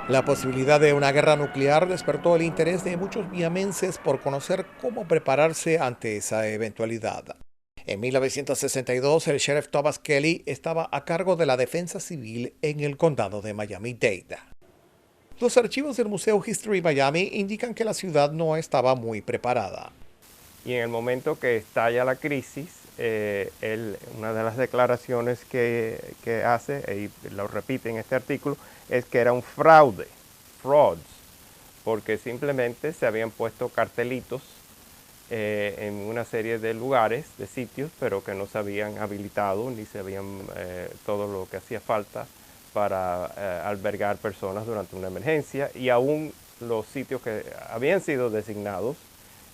La posibilidad de una guerra nuclear despertó el interés de muchos viamenses por conocer cómo prepararse ante esa eventualidad. En 1962, el sheriff Thomas Kelly estaba a cargo de la defensa civil en el condado de Miami-Dade. Los archivos del Museo History Miami indican que la ciudad no estaba muy preparada. Y en el momento que estalla la crisis, una de las declaraciones que hace, y lo repite en este artículo, es que era un frauds, porque simplemente se habían puesto cartelitos en una serie de lugares, de sitios, pero que no se habían habilitado ni se habían todo lo que hacía falta para albergar personas durante una emergencia, y aún los sitios que habían sido designados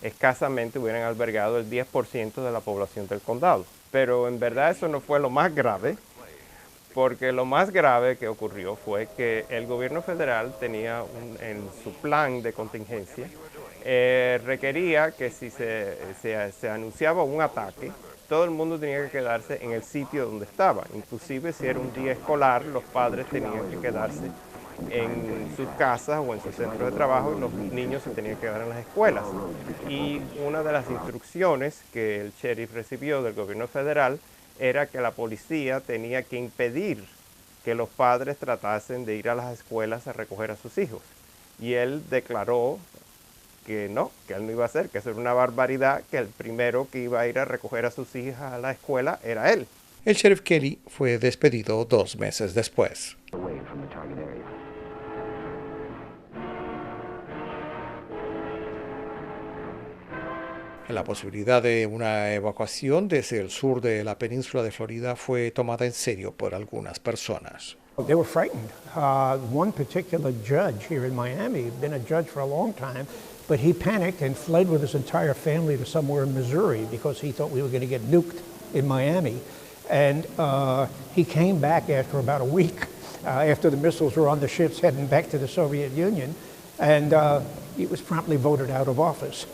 escasamente hubieran albergado el 10% de la población del condado. Pero en verdad eso no fue lo más grave, porque lo más grave que ocurrió fue que el gobierno federal tenía en su plan de contingencia, requería que si se anunciaba un ataque, todo el mundo tenía que quedarse en el sitio donde estaba. Inclusive si era un día escolar, los padres tenían que quedarse en sus casas o en sus centros de trabajo, y los niños se tenían que quedar en las escuelas. Y una de las instrucciones que el sheriff recibió del gobierno federal era que la policía tenía que impedir que los padres tratasen de ir a las escuelas a recoger a sus hijos. Y él declaró que no, que él no iba a hacer, que eso era una barbaridad, que el primero que iba a ir a recoger a sus hijas a la escuela era él. El sheriff Kelly fue despedido 2 meses después. La posibilidad de una evacuación desde el sur de la península de Florida fue tomada en serio por algunas personas. They were frightened. One particular judge here in Miami had been a judge for a long time, but he panicked and fled with his entire family to somewhere in Missouri because he thought we were going to get nuked in Miami. And he came back after about a week, after the missiles were on the ships heading back to the Soviet Union, and he was promptly voted out of office.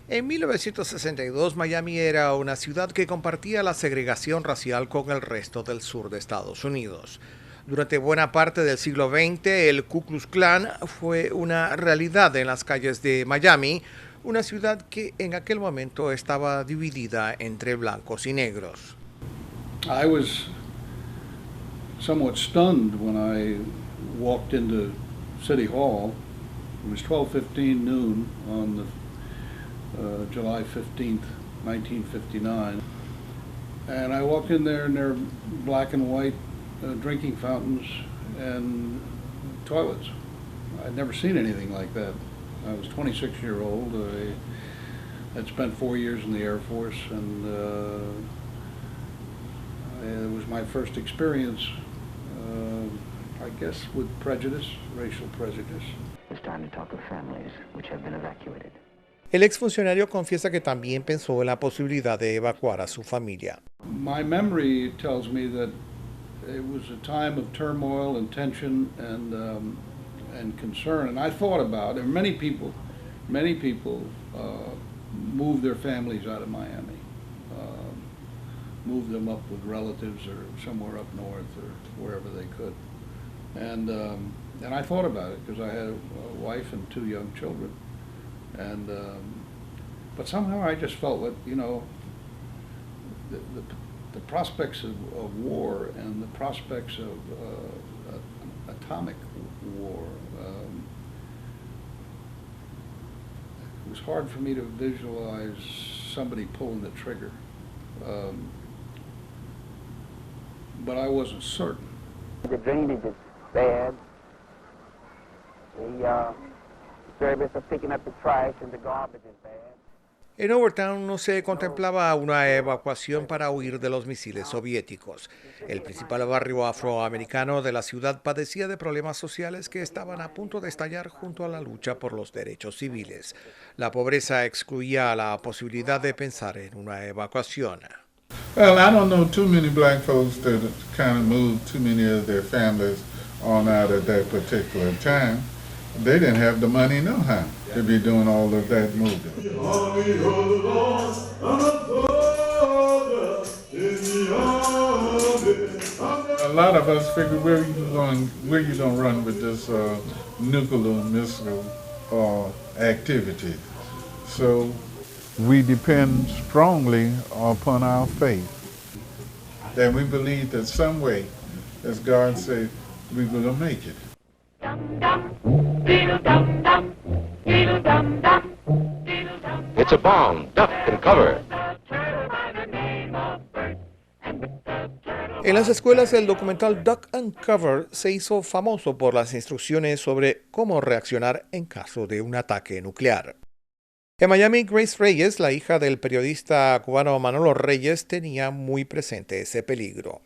En 1962, Miami era una ciudad que compartía la segregación racial con el resto del sur de Estados Unidos. Durante buena parte del siglo XX, el Ku Klux Klan fue una realidad en las calles de Miami, una ciudad que en aquel momento estaba dividida entre blancos y negros. I was somewhat stunned when I walked into City Hall. It was 12:15 noon on the July 15th, 1959. And I walked in there and there were black and white drinking fountains and toilets. I'd never seen anything like that. I was 26-year-old. I had spent 4 years in the Air Force, and it was my first experience, I guess, with prejudice, racial prejudice. It's time to talk of families which have been evacuated. El exfuncionario confiesa que también pensó en la posibilidad de evacuar a su familia. My memory tells me that it was a time of turmoil and tension and concern, and I thought about it. Many people moved their families out of Miami, moved them up with relatives or somewhere up north or wherever they could, and I thought about it because I had a wife and 2 young children. And but somehow I just felt that, you know, the prospects of war and the prospects of atomic war, it was hard for me to visualize somebody pulling the trigger, but I wasn't certain. The drainage is bad. The service of picking up the trash and the garbage is bad. En Overtown no se contemplaba una evacuación para huir de los misiles soviéticos. El principal barrio afroamericano de la ciudad padecía de problemas sociales que estaban a punto de estallar junto a la lucha por los derechos civiles. La pobreza excluía la posibilidad de pensar en una evacuación. Well, I don't know too many black folks that kind of moved too many of their families on out at that particular time. They didn't have the money no how to be doing all of that moving. A lot of us figure where you gonna run with this nuclear missile activity. So we depend strongly upon our faith. And we believe that some way, as God said, we're gonna make it. It's a bomb. Duck and cover. En las escuelas, el documental Duck and Cover se hizo famoso por las instrucciones sobre cómo reaccionar en caso de un ataque nuclear. En Miami, Grace Reyes, la hija del periodista cubano Manolo Reyes, tenía muy presente ese peligro.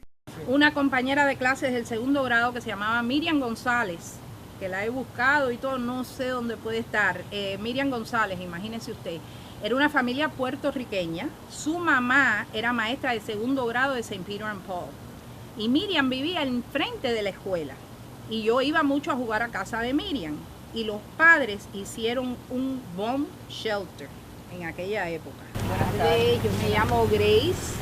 Una compañera de clases del segundo grado que se llamaba Miriam González, que la he buscado y todo, no sé dónde puede estar. Miriam González, imagínese usted, era una familia puertorriqueña. Su mamá era maestra de segundo grado de St. Peter and Paul. Y Miriam vivía enfrente de la escuela. Y yo iba mucho a jugar a casa de Miriam. Y los padres hicieron un bomb shelter en aquella época. Buenas tardes, yo me llamo Grace.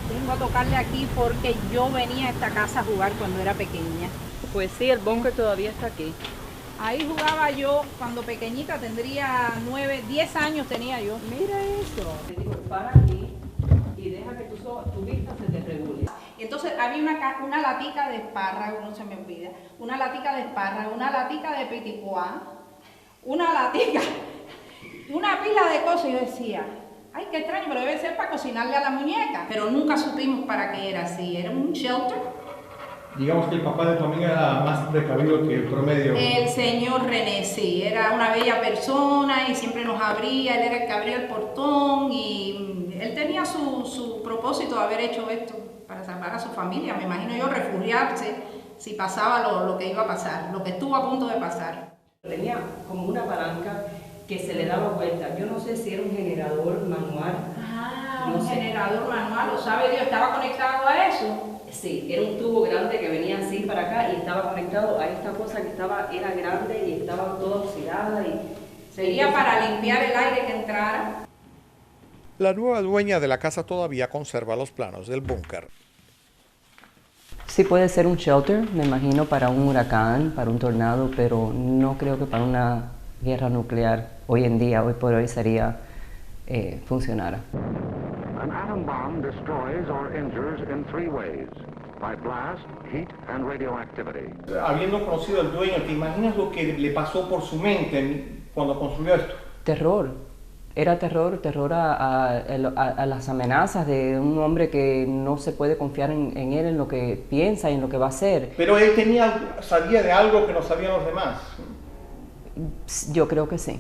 Vengo a tocarle aquí porque yo venía a esta casa a jugar cuando era pequeña. Pues sí, el búnker todavía está aquí. Ahí jugaba yo cuando pequeñita, tendría 9, 10 años tenía yo. Mira eso. Te digo, para aquí y deja que tu vista se te regule. Entonces había una latica de espárrago, no se me olvida, una latica de espárrago, una latica de pitipoá, una latica, una pila de cosas. Y yo decía, ay, qué extraño, pero debe ser para cocinarle a la muñeca. Pero nunca supimos para qué era así, era un shelter. Digamos que el papá de tu amiga era más precavido que el promedio. El señor René, sí, era una bella persona y siempre nos abría, él era el que abría el portón y él tenía su propósito de haber hecho esto para salvar a su familia, me imagino yo, refugiarse si pasaba lo que iba a pasar, lo que estuvo a punto de pasar. Tenía como una palanca que se le daba vuelta, yo no sé si era un generador manual. No un generador manual, lo sabe Dios, ¿estaba conectado a eso? Sí, era un tubo grande que venía así para acá y estaba conectado a esta cosa que era grande y estaba toda oxidada y sería para limpiar el aire que entrara. La nueva dueña de la casa todavía conserva los planos del búnker. Sí puede ser un shelter, me imagino, para un huracán, para un tornado, pero no creo que para una guerra nuclear hoy en día, hoy por hoy funcionara. An atom bomb destroys or injures in 3 ways: by blast, heat, and radioactivity. Habiendo conocido al dueño, ¿te imaginas lo que le pasó por su mente cuando construyó esto? Terror. Era terror a las amenazas de un hombre que no se puede confiar en él, en lo que piensa y en lo que va a hacer. Pero él sabía de algo que no sabían los demás. Yo creo que sí.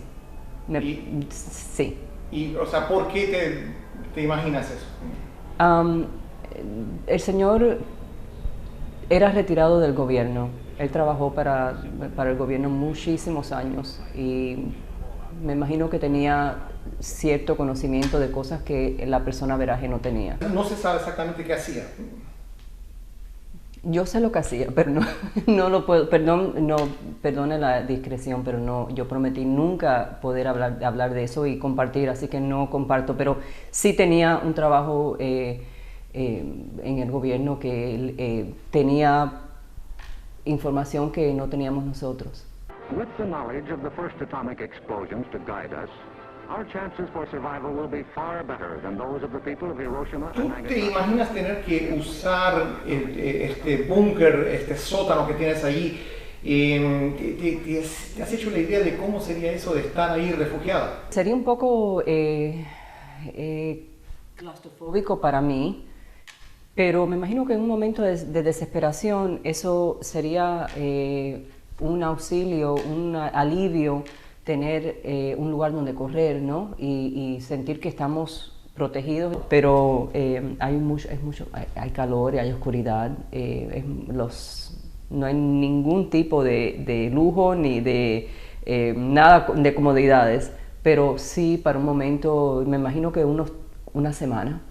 Sí. Y, o sea, ¿por qué te imaginas eso? El señor era retirado del gobierno. Él trabajó para el gobierno muchísimos años y me imagino que tenía cierto conocimiento de cosas que la persona veraje no tenía. No se sabe exactamente qué hacía. Yo sé lo que hacía, pero no lo puedo, perdone la discreción, pero no, yo prometí nunca poder hablar de eso y compartir, así que no comparto, pero sí tenía un trabajo en el gobierno que él tenía información que no teníamos nosotros. With the knowledge of the first atomic explosions to guide us, our chances for survival will be far better than those of the people of Hiroshima and ¿Tú Nagasaki. te imaginas tener que usar este búnker, este sótano que tienes allí? ¿Te has hecho la idea de cómo sería eso de estar ahí refugiada? Sería un poco claustrofóbico para mí, pero me imagino que en un momento de desesperación eso sería un auxilio, un alivio, tener un lugar donde correr, ¿no? Y sentir que estamos protegidos, pero hay calor, hay oscuridad, no hay ningún tipo de lujo ni de nada de comodidades, pero sí para un momento, me imagino que una semana